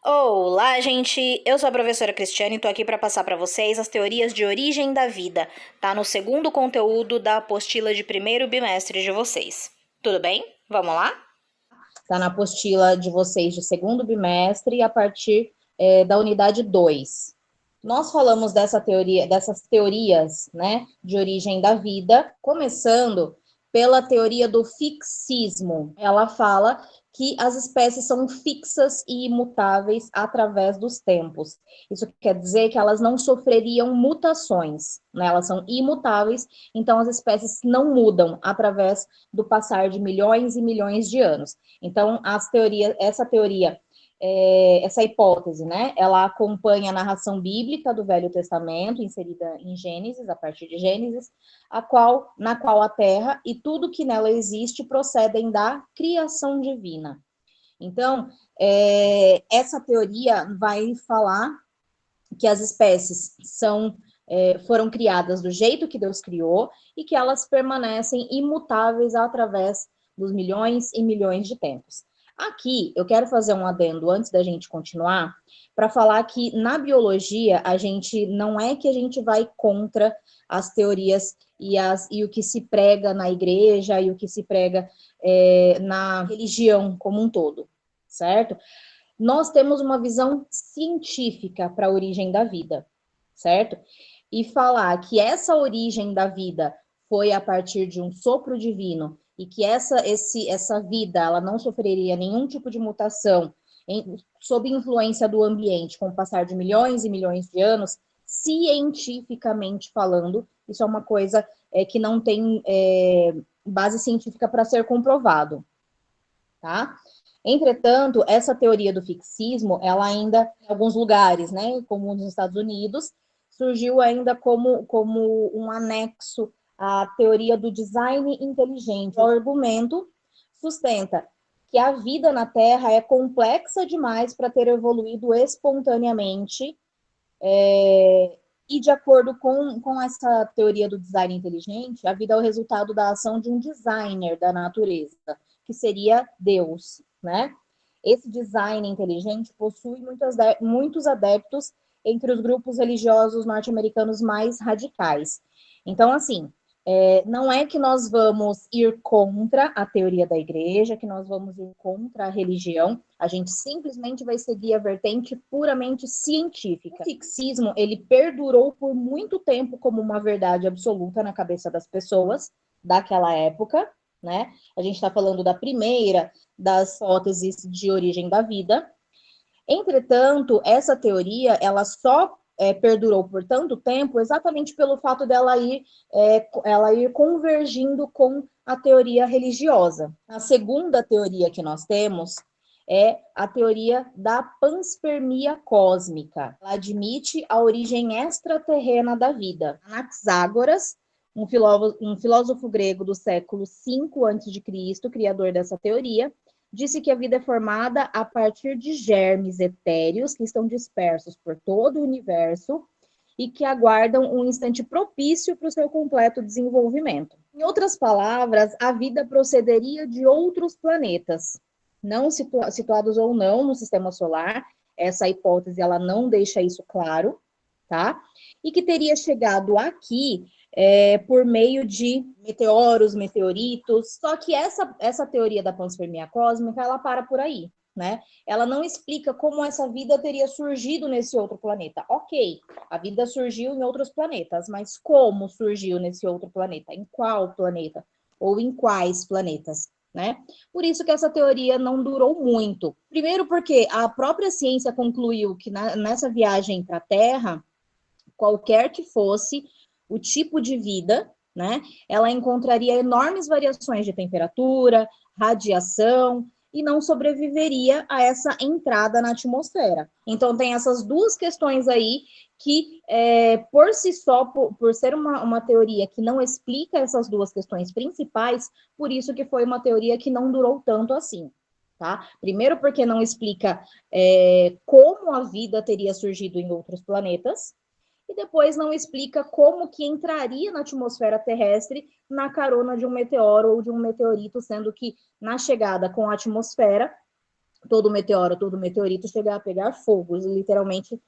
Olá, gente! Eu sou a professora Cristiane e tô aqui para passar para vocês as teorias de origem da vida. Tá no segundo conteúdo da apostila de primeiro bimestre de vocês. Tudo bem? Vamos lá? Está na apostila de vocês de segundo bimestre, a partir da unidade 2. Nós falamos dessas teorias, né, de origem da vida, começando pela teoria do fixismo. Ela fala que as espécies são fixas e imutáveis através dos tempos. Isso quer dizer que elas não sofreriam mutações, né? Elas são imutáveis, então as espécies não mudam através do passar de milhões e milhões de anos. Então, essa hipótese, né, ela acompanha a narração bíblica do Velho Testamento, inserida em Gênesis, a partir de Gênesis, na qual a terra e tudo que nela existe procedem da criação divina. Então, essa teoria vai falar que as espécies foram criadas do jeito que Deus criou e que elas permanecem imutáveis através dos milhões e milhões de tempos. Aqui, eu quero fazer um adendo antes da gente continuar, para falar que na biologia, não é que a gente vai contra as teorias e o que se prega na igreja e o que se prega na religião como um todo, certo? Nós temos uma visão científica para a origem da vida, certo? E falar que essa origem da vida foi a partir de um sopro divino e que essa vida ela não sofreria nenhum tipo de mutação sob influência do ambiente com o passar de milhões e milhões de anos, cientificamente falando, isso é uma coisa que não tem base científica para ser comprovado, tá? Entretanto, essa teoria do fixismo, ela ainda, em alguns lugares, né, como nos Estados Unidos, surgiu ainda como um anexo à teoria do design inteligente. O argumento sustenta que a vida na Terra é complexa demais para ter evoluído espontaneamente, e de acordo com essa teoria do design inteligente, a vida é o resultado da ação de um designer da natureza, que seria Deus, né? Esse design inteligente possui muitos adeptos entre os grupos religiosos norte-americanos mais radicais. Então, assim, não é que nós vamos ir contra a teoria da igreja, que nós vamos ir contra a religião, a gente simplesmente vai seguir a vertente puramente científica. O fixismo, ele perdurou por muito tempo como uma verdade absoluta na cabeça das pessoas daquela época, né? A gente está falando da primeira das hipóteses de origem da vida. Entretanto, essa teoria, ela só perdurou por tanto tempo exatamente pelo fato ela ir convergindo com a teoria religiosa. A segunda teoria que nós temos é a teoria da panspermia cósmica. Ela admite a origem extraterrena da vida. Anaxágoras, um filósofo grego do século V a.C., criador dessa teoria, disse que a vida é formada a partir de germes etéreos que estão dispersos por todo o universo e que aguardam um instante propício para o seu completo desenvolvimento. Em outras palavras, a vida procederia de outros planetas, não situados ou não no sistema solar. Essa hipótese ela não deixa isso claro, tá? E que teria chegado aqui por meio de meteoros, meteoritos. Só que essa teoria da panspermia cósmica, ela para por aí, né? Ela não explica como essa vida teria surgido nesse outro planeta. Ok, a vida surgiu em outros planetas, mas como surgiu nesse outro planeta? Em qual planeta? Ou em quais planetas? Né? Por isso que essa teoria não durou muito. Primeiro porque a própria ciência concluiu que nessa viagem para a Terra, qualquer que fosse o tipo de vida, né, ela encontraria enormes variações de temperatura, radiação e não sobreviveria a essa entrada na atmosfera. Então tem essas duas questões aí que, por si só, por ser uma teoria que não explica essas duas questões principais, por isso que foi uma teoria que não durou tanto assim. Tá? Primeiro porque não explica como a vida teria surgido em outros planetas, e depois não explica como que entraria na atmosfera terrestre na carona de um meteoro ou de um meteorito, sendo que na chegada com a atmosfera, todo meteoro, todo meteorito chegar a pegar fogo, literalmente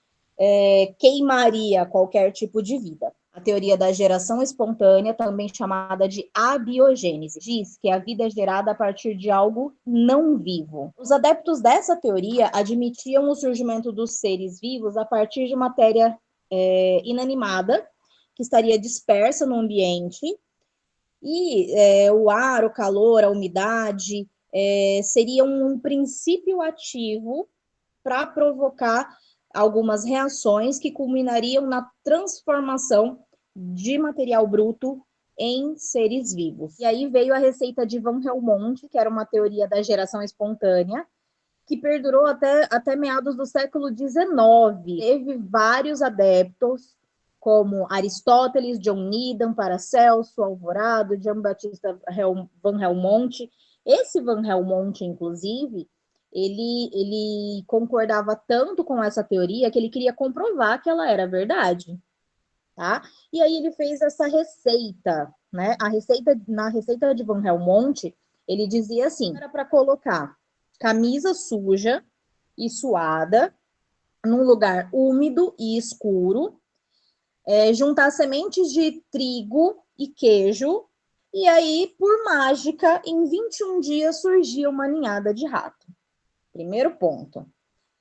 queimaria qualquer tipo de vida. A teoria da geração espontânea, também chamada de abiogênese, diz que a vida é gerada a partir de algo não vivo. Os adeptos dessa teoria admitiam o surgimento dos seres vivos a partir de matéria inanimada, que estaria dispersa no ambiente, e o ar, o calor, a umidade seriam um princípio ativo para provocar algumas reações que culminariam na transformação de material bruto em seres vivos. E aí veio a receita de Van Helmont, que era uma teoria da geração espontânea, que perdurou até meados do século XIX. Teve vários adeptos, como Aristóteles, John Needham, Paracelso, Alvorado, Jean Baptiste Van Helmont. Esse Van Helmont, inclusive, ele concordava tanto com essa teoria que ele queria comprovar que ela era verdade, tá? E aí ele fez essa receita, né? Na receita de Van Helmont, ele dizia assim: era para colocar camisa suja e suada num lugar úmido e escuro, juntar sementes de trigo e queijo, e aí, por mágica, em 21 dias surgia uma ninhada de rato. Primeiro ponto.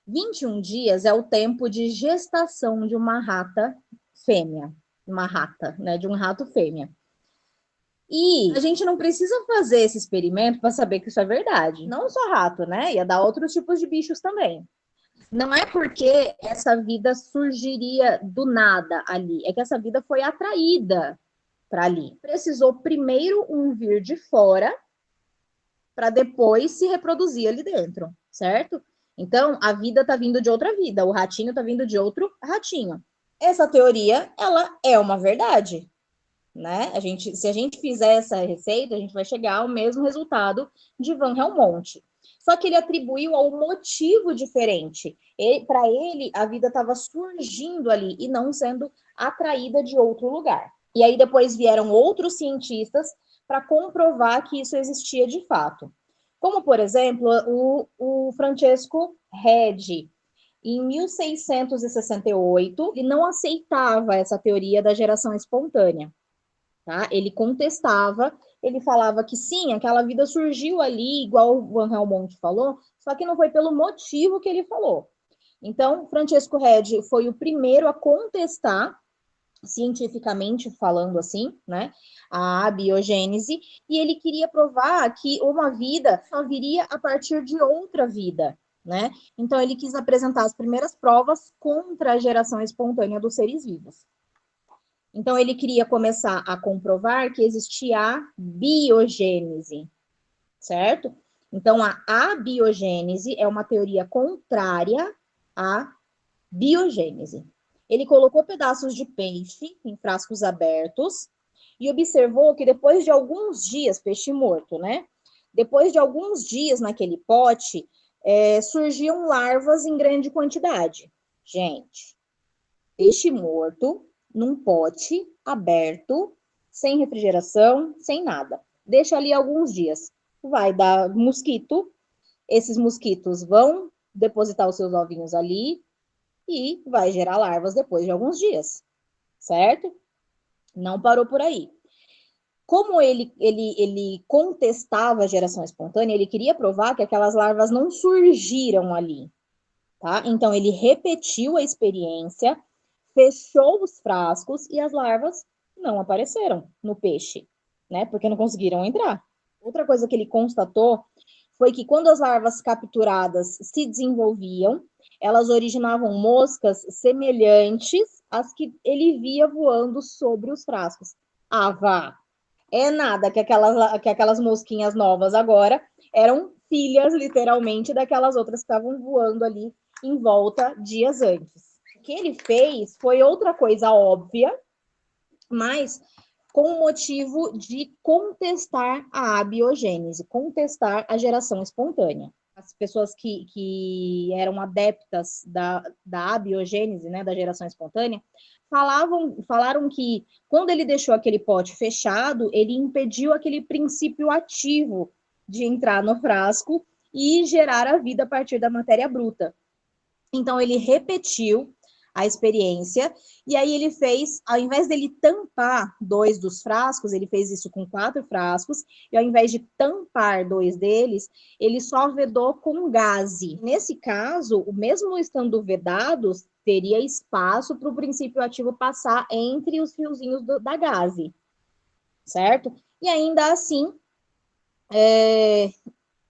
21 dias é o tempo de gestação de uma rata fêmea, uma rata, né, de um rato fêmea. E a gente não precisa fazer esse experimento para saber que isso é verdade. Não só rato, né? Ia dar outros tipos de bichos também. Não é porque essa vida surgiria do nada ali, é que essa vida foi atraída para ali. Precisou primeiro um vir de fora para depois se reproduzir ali dentro, certo? Então, a vida está vindo de outra vida, o ratinho está vindo de outro ratinho. Essa teoria, ela é uma verdade, né? Se a gente fizer essa receita, a gente vai chegar ao mesmo resultado de Van Helmont. Só que ele atribuiu a um motivo diferente. Para ele, a vida estava surgindo ali e não sendo atraída de outro lugar. E aí depois vieram outros cientistas para comprovar que isso existia de fato. Como, por exemplo, o Francesco Redi, em 1668, ele não aceitava essa teoria da geração espontânea. Tá? Ele contestava, ele falava que sim, aquela vida surgiu ali, igual o Van Helmont falou, só que não foi pelo motivo que ele falou. Então, Francesco Redi foi o primeiro a contestar, cientificamente falando assim, né, a abiogênese, e ele queria provar que uma vida só viria a partir de outra vida, né? Então, ele quis apresentar as primeiras provas contra a geração espontânea dos seres vivos. Então, ele queria começar a comprovar que existia a biogênese, certo? Então, a abiogênese é uma teoria contrária à biogênese. Ele colocou pedaços de peixe em frascos abertos e observou que depois de alguns dias, peixe morto, né? Depois de alguns dias naquele pote, surgiam larvas em grande quantidade. Gente, peixe morto num pote aberto, sem refrigeração, sem nada. Deixa ali alguns dias. Vai dar mosquito, esses mosquitos vão depositar os seus ovinhos ali e vai gerar larvas depois de alguns dias, certo? Não parou por aí. Como ele contestava a geração espontânea, ele queria provar que aquelas larvas não surgiram ali, tá? Então, ele repetiu a experiência, fechou os frascos e as larvas não apareceram no peixe, né? Porque não conseguiram entrar. Outra coisa que ele constatou foi que quando as larvas capturadas se desenvolviam, elas originavam moscas semelhantes às que ele via voando sobre os frascos. Ah, vá! É nada que aquelas mosquinhas novas agora eram filhas, literalmente, daquelas outras que estavam voando ali em volta dias antes. O que ele fez foi outra coisa óbvia, mas com o motivo de contestar a abiogênese, contestar a geração espontânea. As pessoas que eram adeptas da abiogênese, né, da geração espontânea, falaram que quando ele deixou aquele pote fechado, ele impediu aquele princípio ativo de entrar no frasco e gerar a vida a partir da matéria bruta. Então, ele repetiu a experiência, e aí ele fez, ao invés dele tampar 2 dos frascos, ele fez isso com 4 frascos, e ao invés de tampar 2 deles, ele só vedou com gaze. Nesse caso, mesmo estando vedados, teria espaço para o princípio ativo passar entre os fiozinhos da gaze, certo? E ainda assim,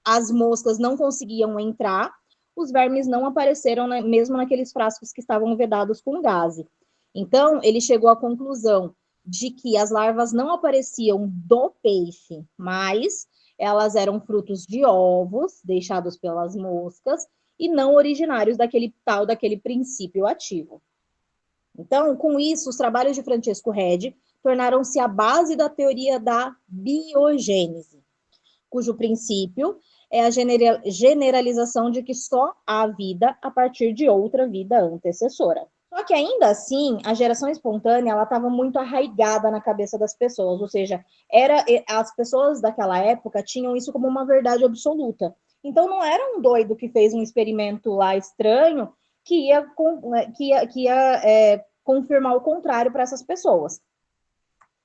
as moscas não conseguiam entrar, os vermes não apareceram, né, mesmo naqueles frascos que estavam vedados com gaze. Então, ele chegou à conclusão de que as larvas não apareciam do peixe, mas elas eram frutos de ovos deixados pelas moscas e não originários daquele princípio ativo. Então, com isso, os trabalhos de Francesco Redi tornaram-se a base da teoria da biogênese, cujo princípio é a generalização de que só há vida a partir de outra vida antecessora. Só que ainda assim, a geração espontânea ela estava muito arraigada na cabeça das pessoas, ou seja, as pessoas daquela época tinham isso como uma verdade absoluta. Então não era um doido que fez um experimento lá estranho que ia confirmar o contrário para essas pessoas.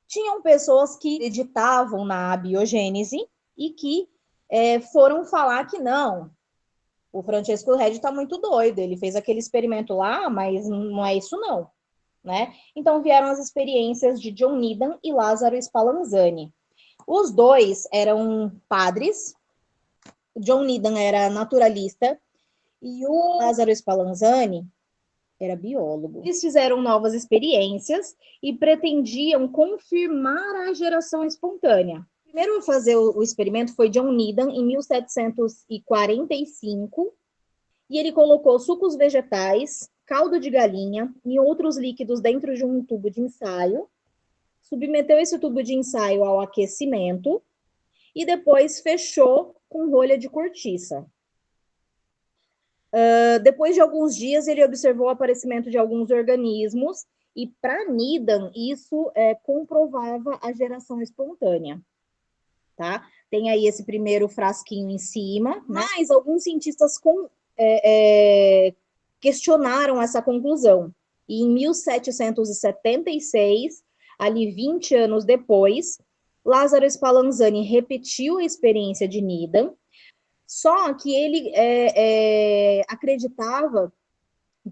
Tinham pessoas que acreditavam na biogênese e que foram falar que não, o Francesco Redi está muito doido, ele fez aquele experimento lá, mas não é isso não, né? Então vieram as experiências de John Needham e Lázaro Spallanzani. Os dois eram padres, John Needham era naturalista e o Lázaro Spallanzani era biólogo. Eles fizeram novas experiências e pretendiam confirmar a geração espontânea. O primeiro a fazer o experimento foi John Needham, em 1745, e ele colocou sucos vegetais, caldo de galinha e outros líquidos dentro de um tubo de ensaio, submeteu esse tubo de ensaio ao aquecimento e depois fechou com rolha de cortiça. Depois de alguns dias, ele observou o aparecimento de alguns organismos e, para Needham, isso comprovava a geração espontânea. Tá? Tem aí esse primeiro frasquinho em cima, mas alguns cientistas questionaram essa conclusão. E em 1776, ali 20 anos depois, Lázaro Spallanzani repetiu a experiência de Needham, só que ele acreditava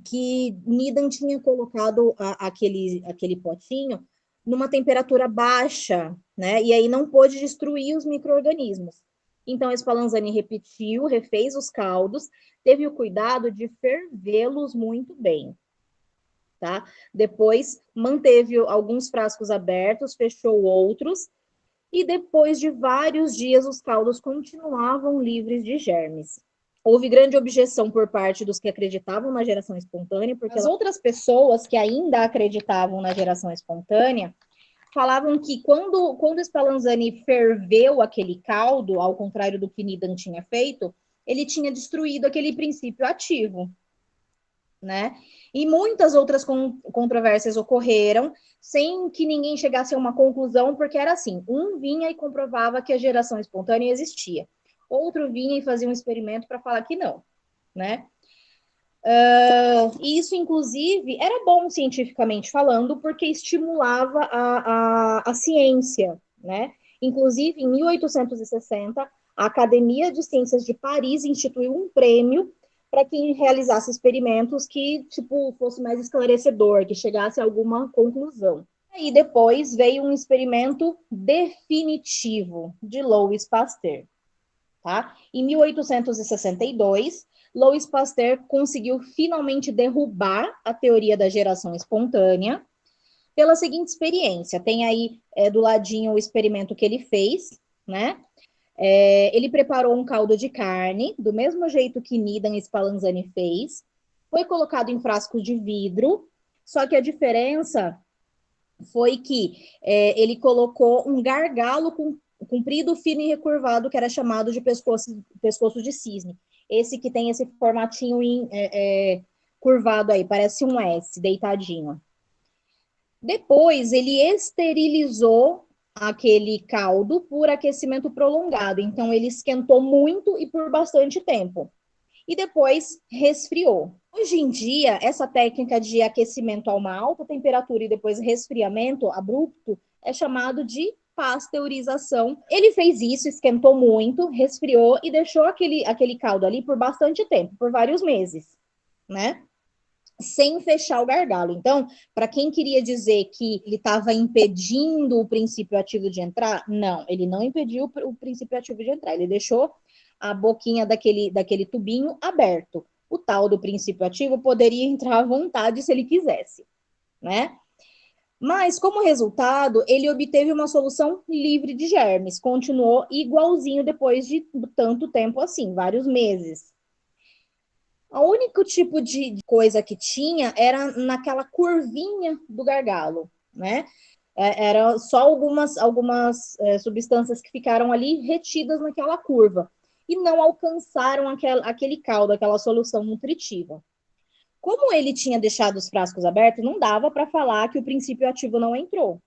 que Needham tinha colocado aquele potinho numa temperatura baixa, né? E aí não pôde destruir os micro-organismos. Então, Spallanzani repetiu, refez os caldos, teve o cuidado de fervê-los muito bem, tá? Depois, manteve alguns frascos abertos, fechou outros, e depois de vários dias, os caldos continuavam livres de germes. Houve grande objeção por parte dos que acreditavam na geração espontânea, porque as outras pessoas que ainda acreditavam na geração espontânea falavam que quando Spallanzani ferveu aquele caldo, ao contrário do que Needham tinha feito, ele tinha destruído aquele princípio ativo, né? E muitas outras controvérsias ocorreram sem que ninguém chegasse a uma conclusão, porque era assim, um vinha e comprovava que a geração espontânea existia, outro vinha e fazia um experimento para falar que não, né? E isso, inclusive, era bom cientificamente falando, porque estimulava a ciência, né? Inclusive, em 1860, a Academia de Ciências de Paris instituiu um prêmio para quem realizasse experimentos que, tipo, fosse mais esclarecedor, que chegasse a alguma conclusão. E depois veio um experimento definitivo de Louis Pasteur, tá? Em 1862, Louis Pasteur conseguiu finalmente derrubar a teoria da geração espontânea pela seguinte experiência. Tem aí do ladinho o experimento que ele fez, né? Ele preparou um caldo de carne, do mesmo jeito que Needham e Spallanzani fez, foi colocado em frascos de vidro, só que a diferença foi que ele colocou um gargalo comprido, fino e recurvado, que era chamado de pescoço de cisne. Esse que tem esse formatinho curvado aí, parece um S, deitadinho. Depois, ele esterilizou aquele caldo por aquecimento prolongado. Então, ele esquentou muito e por bastante tempo. E depois resfriou. Hoje em dia, essa técnica de aquecimento a uma alta temperatura e depois resfriamento abrupto é chamado de pasteurização. Ele fez isso, esquentou muito, resfriou e deixou aquele caldo ali por bastante tempo, por vários meses, né? Sem fechar o gargalo. Então, para quem queria dizer que ele estava impedindo o princípio ativo de entrar, não, ele não impediu o princípio ativo de entrar, ele deixou a boquinha daquele tubinho aberto. O tal do princípio ativo poderia entrar à vontade se ele quisesse, né? Mas, como resultado, ele obteve uma solução livre de germes, continuou igualzinho depois de tanto tempo assim, vários meses. O único tipo de coisa que tinha era naquela curvinha do gargalo, né? Era só algumas substâncias que ficaram ali retidas naquela curva e não alcançaram aquele caldo, aquela solução nutritiva. Como ele tinha deixado os frascos abertos, não dava para falar que o princípio ativo não entrou,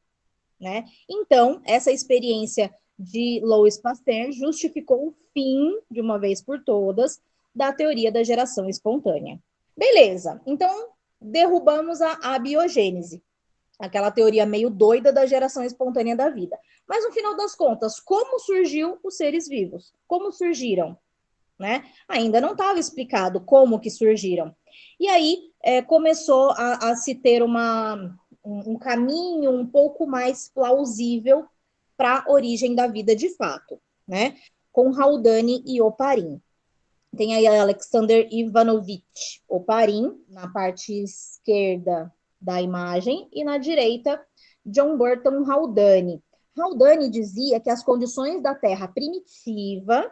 né? Então, essa experiência de Louis Pasteur justificou o fim, de uma vez por todas, da teoria da geração espontânea. Beleza, então derrubamos a biogênese, aquela teoria meio doida da geração espontânea da vida. Mas no final das contas, como surgiu os seres vivos? Como surgiram? Né? Ainda não estava explicado como que surgiram. E aí começou a se ter um caminho um pouco mais plausível para a origem da vida de fato, né? Com Haldane e Oparin. Tem aí Alexander Ivanovich Oparin, na parte esquerda da imagem, e na direita, John Burton Haldane. Haldane dizia que as condições da Terra primitiva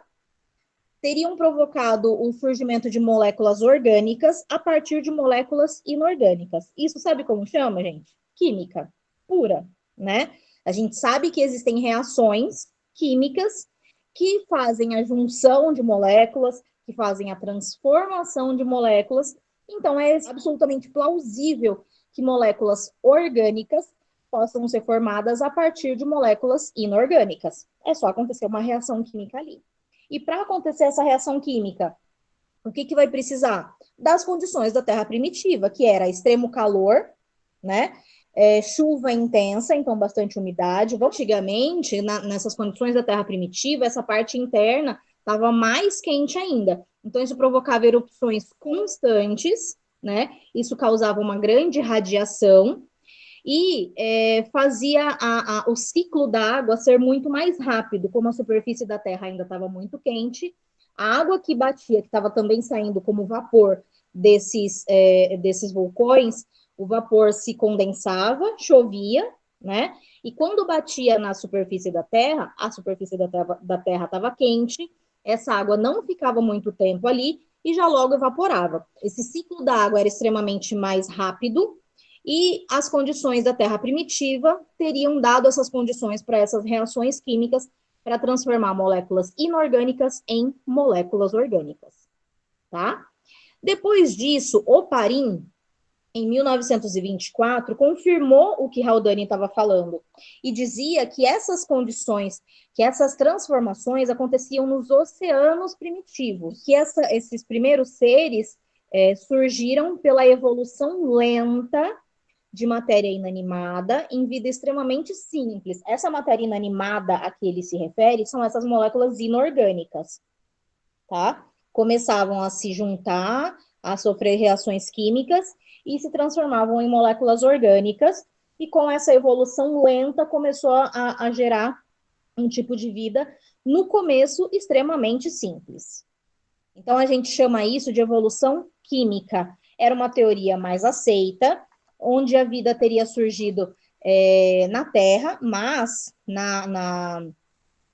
teriam provocado o surgimento de moléculas orgânicas a partir de moléculas inorgânicas. Isso sabe como chama, gente? Química pura, né? A gente sabe que existem reações químicas que fazem a junção de moléculas, que fazem a transformação de moléculas. Então, é absolutamente plausível que moléculas orgânicas possam ser formadas a partir de moléculas inorgânicas. É só acontecer uma reação química ali. E para acontecer essa reação química, o que vai precisar? Das condições da Terra primitiva, que era extremo calor, né? Chuva intensa, então bastante umidade. Antigamente, nessas condições da Terra primitiva, essa parte interna estava mais quente ainda. Então, isso provocava erupções constantes, né? Isso causava uma grande radiação e fazia o ciclo da água ser muito mais rápido, como a superfície da Terra ainda estava muito quente, a água que batia, que estava também saindo como vapor desses vulcões, o vapor se condensava, chovia, né? E quando batia na superfície da Terra, a superfície da Terra estava quente, essa água não ficava muito tempo ali e já logo evaporava. Esse ciclo da água era extremamente mais rápido, e as condições da Terra primitiva teriam dado essas condições para essas reações químicas para transformar moléculas inorgânicas em moléculas orgânicas, tá? Depois disso, Oparin, em 1924, confirmou o que Haldane estava falando e dizia que essas condições, que essas transformações aconteciam nos oceanos primitivos, que esses primeiros seres surgiram pela evolução lenta de matéria inanimada em vida extremamente simples. Essa matéria inanimada a que ele se refere são essas moléculas inorgânicas, tá? Começavam a se juntar, a sofrer reações químicas e se transformavam em moléculas orgânicas, e com essa evolução lenta começou a gerar um tipo de vida, no começo, extremamente simples. Então, a gente chama isso de evolução química. Era uma teoria mais aceita, onde a vida teria surgido na Terra, mas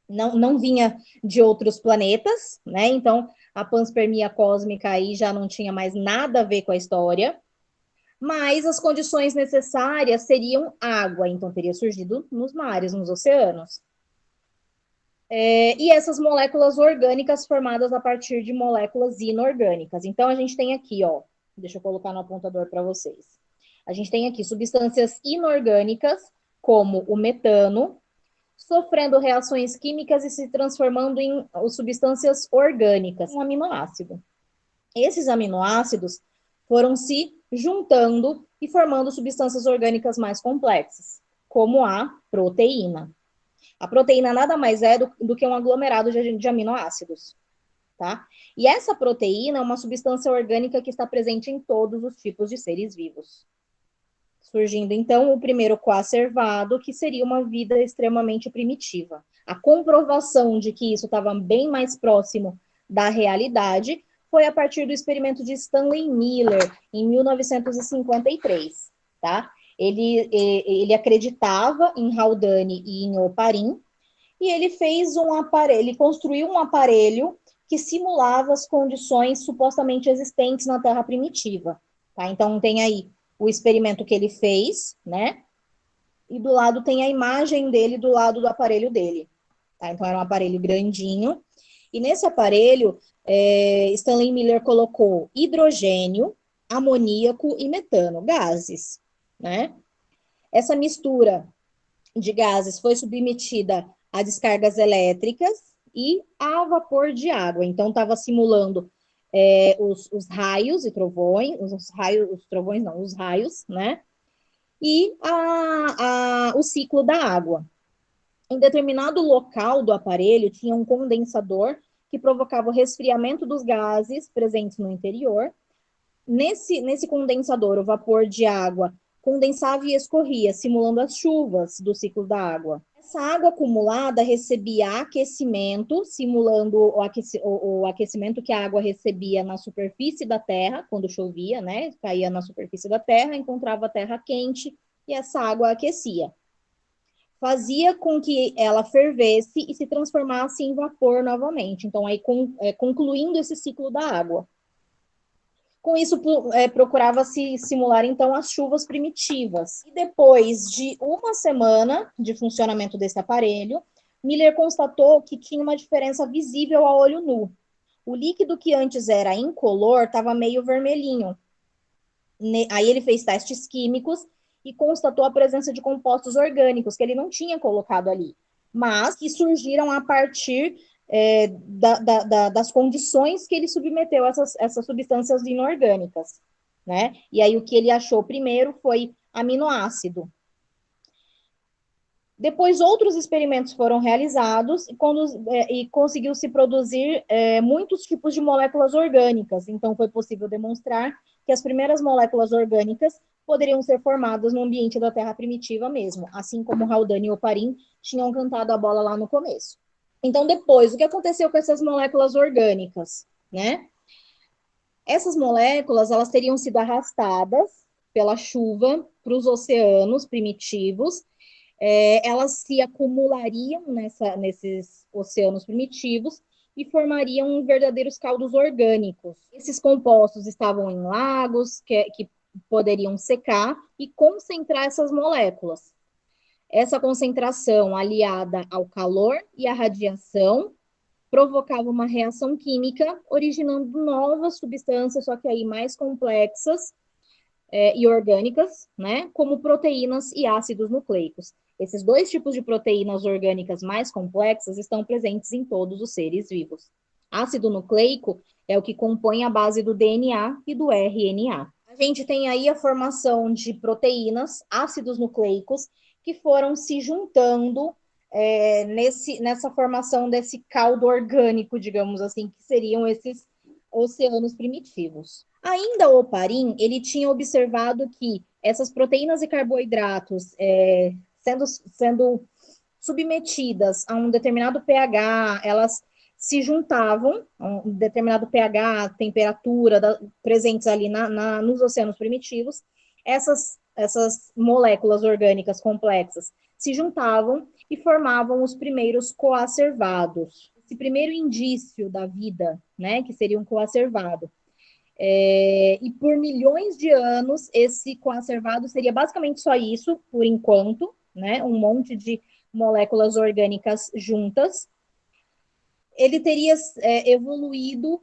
não vinha de outros planetas, né? Então, a panspermia cósmica aí já não tinha mais nada a ver com a história, mas as condições necessárias seriam água, então teria surgido nos mares, nos oceanos. E essas moléculas orgânicas formadas a partir de moléculas inorgânicas. Então, a gente tem aqui, ó, deixa eu colocar no apontador para vocês. A gente tem aqui substâncias inorgânicas, como o metano, sofrendo reações químicas e se transformando em substâncias orgânicas, um aminoácido. Esses aminoácidos foram se juntando e formando substâncias orgânicas mais complexas, como a proteína. A proteína nada mais é do que um aglomerado de aminoácidos, tá? E essa proteína é uma substância orgânica que está presente em todos os tipos de seres vivos. Surgindo, então, o primeiro coacervado, que seria uma vida extremamente primitiva. A comprovação de que isso estava bem mais próximo da realidade foi a partir do experimento de Stanley Miller, em 1953, tá? Ele acreditava em Haldane e em Oparin, e ele fez um aparelho, ele construiu um aparelho que simulava as condições supostamente existentes na Terra primitiva, tá? Então, tem aí o experimento que ele fez, né? E do lado tem a imagem dele do lado do aparelho dele. Tá? Então era um aparelho grandinho. E nesse aparelho, Stanley Miller colocou hidrogênio, amoníaco e metano, gases, né? Essa mistura de gases foi submetida a descargas elétricas e a vapor de água. Então estava simulando os raios e trovões, os raios, né? E o ciclo da água. Em determinado local do aparelho tinha um condensador que provocava o resfriamento dos gases presentes no interior. Nesse condensador, o vapor de água condensava e escorria, simulando as chuvas do ciclo da água. Essa água acumulada recebia aquecimento, simulando o aquecimento que a água recebia na superfície da Terra, quando chovia, né? Caía na superfície da Terra, encontrava a Terra quente e essa água aquecia. Fazia com que ela fervesse e se transformasse em vapor novamente. Então, aí concluindo esse ciclo da água. Com isso, procurava-se simular, então, as chuvas primitivas. E depois de uma semana de funcionamento desse aparelho, Miller constatou que tinha uma diferença visível a olho nu. O líquido que antes era incolor estava meio vermelhinho. Aí ele fez testes químicos e constatou a presença de compostos orgânicos que ele não tinha colocado ali, mas que surgiram a partir das condições que ele submeteu essas substâncias inorgânicas, né? E aí o que ele achou primeiro foi aminoácido. Depois, outros experimentos foram realizados e conseguiu-se produzir muitos tipos de moléculas orgânicas. Então, foi possível demonstrar que as primeiras moléculas orgânicas poderiam ser formadas no ambiente da Terra primitiva mesmo, assim como Haldane e Oparin tinham cantado a bola lá no começo. Então, depois, o que aconteceu com essas moléculas orgânicas, né? Essas moléculas, elas teriam sido arrastadas pela chuva para os oceanos primitivos, elas se acumulariam nesses oceanos primitivos e formariam verdadeiros caldos orgânicos. Esses compostos estavam em lagos que poderiam secar e concentrar essas moléculas. Essa concentração, aliada ao calor e à radiação, provocava uma reação química, originando novas substâncias, só que aí mais complexas e orgânicas, né, como proteínas e ácidos nucleicos. Esses dois tipos de proteínas orgânicas mais complexas estão presentes em todos os seres vivos. Ácido nucleico é o que compõe a base do DNA e do RNA. A gente tem aí a formação de proteínas, ácidos nucleicos, que foram se juntando nessa formação desse caldo orgânico, digamos assim, que seriam esses oceanos primitivos. Ainda o Oparin, ele tinha observado que essas proteínas e carboidratos sendo submetidas a um determinado pH, elas se juntavam a um determinado pH, temperatura presentes ali nos oceanos primitivos, essas moléculas orgânicas complexas se juntavam e formavam os primeiros coacervados. Esse primeiro indício da vida, né, que seria um coacervado. E por milhões de anos, esse coacervado seria basicamente só isso, por enquanto, né, um monte de moléculas orgânicas juntas. Ele teria evoluído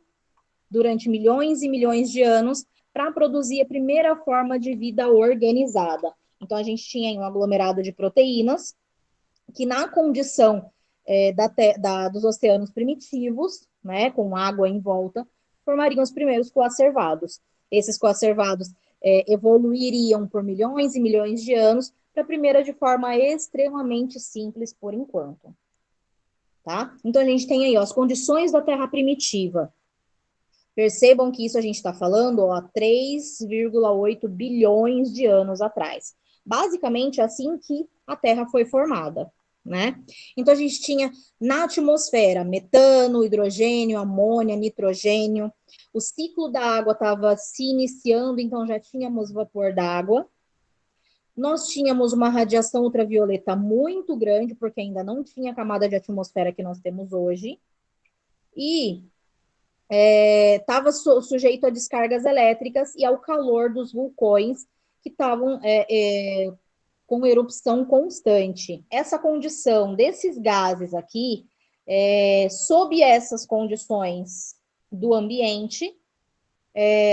durante milhões e milhões de anos para produzir a primeira forma de vida organizada. Então, a gente tinha um aglomerado de proteínas que na condição dos oceanos primitivos, né, com água em volta, formariam os primeiros coacervados. Esses coacervados evoluiriam por milhões e milhões de anos, para a primeira de forma extremamente simples por enquanto. Tá? Então, a gente tem aí ó, as condições da Terra primitiva. Percebam que isso a gente está falando há 3,8 bilhões de anos atrás. Basicamente, assim que a Terra foi formada, né? Então, a gente tinha na atmosfera metano, hidrogênio, amônia, nitrogênio. O ciclo da água estava se iniciando, então já tínhamos vapor d'água. Nós tínhamos uma radiação ultravioleta muito grande, porque ainda não tinha a camada de atmosfera que nós temos hoje. E estava sujeito a descargas elétricas e ao calor dos vulcões que estavam com erupção constante. Essa condição desses gases aqui, sob essas condições do ambiente,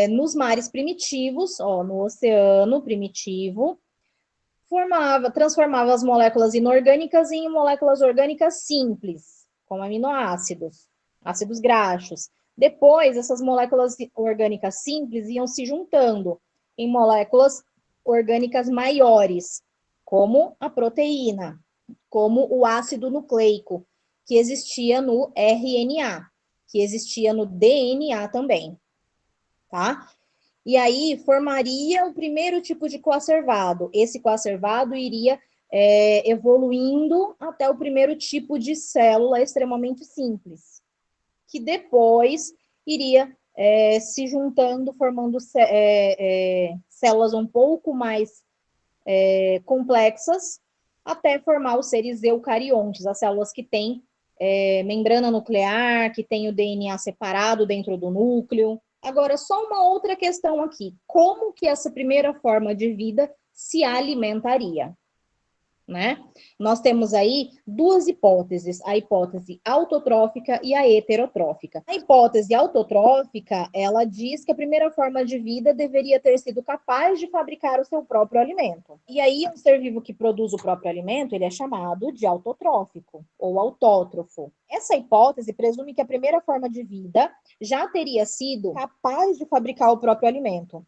nos mares primitivos, ó, no oceano primitivo, transformava as moléculas inorgânicas em moléculas orgânicas simples, como aminoácidos, ácidos graxos. Depois, essas moléculas orgânicas simples iam se juntando em moléculas orgânicas maiores, como a proteína, como o ácido nucleico, que existia no RNA, que existia no DNA também, tá? E aí formaria o primeiro tipo de coacervado. Esse coacervado iria evoluindo até o primeiro tipo de célula extremamente simples, que depois iria se juntando, formando células um pouco mais complexas, até formar os seres eucariontes, as células que têm membrana nuclear, que tem o DNA separado dentro do núcleo. Agora, só uma outra questão aqui. Como que essa primeira forma de vida se alimentaria? Né? Nós temos aí duas hipóteses, a hipótese autotrófica e a heterotrófica. A hipótese autotrófica, ela diz que a primeira forma de vida deveria ter sido capaz de fabricar o seu próprio alimento. E aí, um ser vivo que produz o próprio alimento, ele é chamado de autotrófico ou autótrofo. Essa hipótese presume que a primeira forma de vida já teria sido capaz de fabricar o próprio alimento.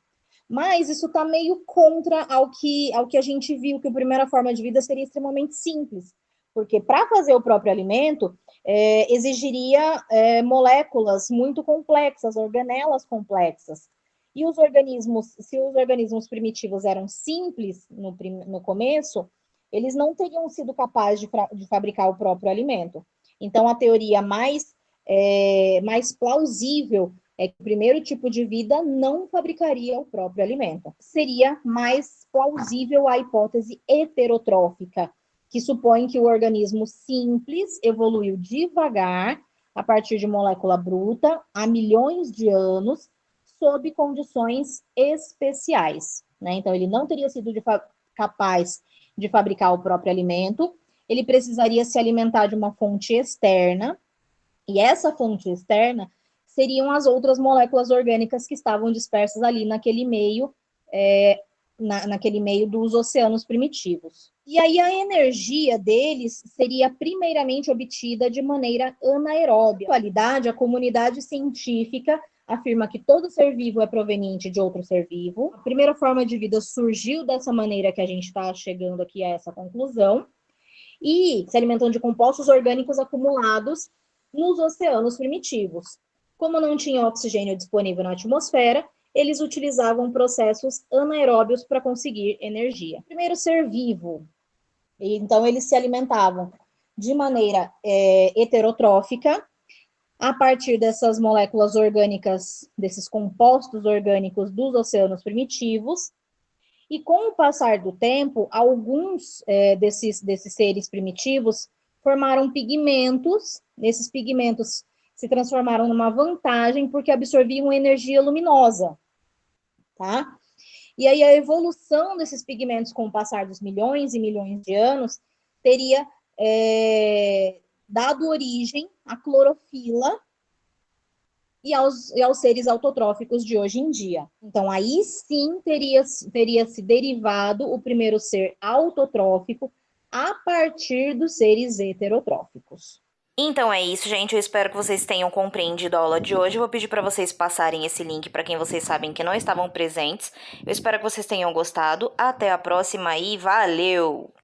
Mas isso está meio contra ao que a gente viu, que a primeira forma de vida seria extremamente simples. Porque para fazer o próprio alimento, exigiria moléculas muito complexas, organelas complexas. E os organismos, se os organismos primitivos eram simples no começo, eles não teriam sido capazes de fabricar o próprio alimento. Então, a teoria mais plausível é que o primeiro tipo de vida não fabricaria o próprio alimento. Seria mais plausível a hipótese heterotrófica, que supõe que o organismo simples evoluiu devagar, a partir de molécula bruta, há milhões de anos, sob condições especiais. Né? Então, ele não teria sido capaz de fabricar o próprio alimento, ele precisaria se alimentar de uma fonte externa, e essa fonte externa seriam as outras moléculas orgânicas que estavam dispersas ali naquele meio, naquele meio dos oceanos primitivos. E aí a energia deles seria primeiramente obtida de maneira anaeróbia. Na atualidade, a comunidade científica afirma que todo ser vivo é proveniente de outro ser vivo. A primeira forma de vida surgiu dessa maneira que a gente está chegando aqui a essa conclusão, e se alimentando de compostos orgânicos acumulados nos oceanos primitivos. Como não tinha oxigênio disponível na atmosfera, eles utilizavam processos anaeróbios para conseguir energia. Primeiro ser vivo, então eles se alimentavam de maneira heterotrófica, a partir dessas moléculas orgânicas, desses compostos orgânicos dos oceanos primitivos, e com o passar do tempo, alguns desses seres primitivos formaram pigmentos, esses pigmentos se transformaram numa vantagem porque absorviam energia luminosa, tá? E aí a evolução desses pigmentos com o passar dos milhões e milhões de anos teria dado origem à clorofila e aos seres autotróficos de hoje em dia. Então, aí sim teria se derivado o primeiro ser autotrófico, a partir dos seres heterotróficos. Então é isso, gente. Eu espero que vocês tenham compreendido a aula de hoje. Eu vou pedir para vocês passarem esse link para quem vocês sabem que não estavam presentes. Eu espero que vocês tenham gostado. Até a próxima e valeu!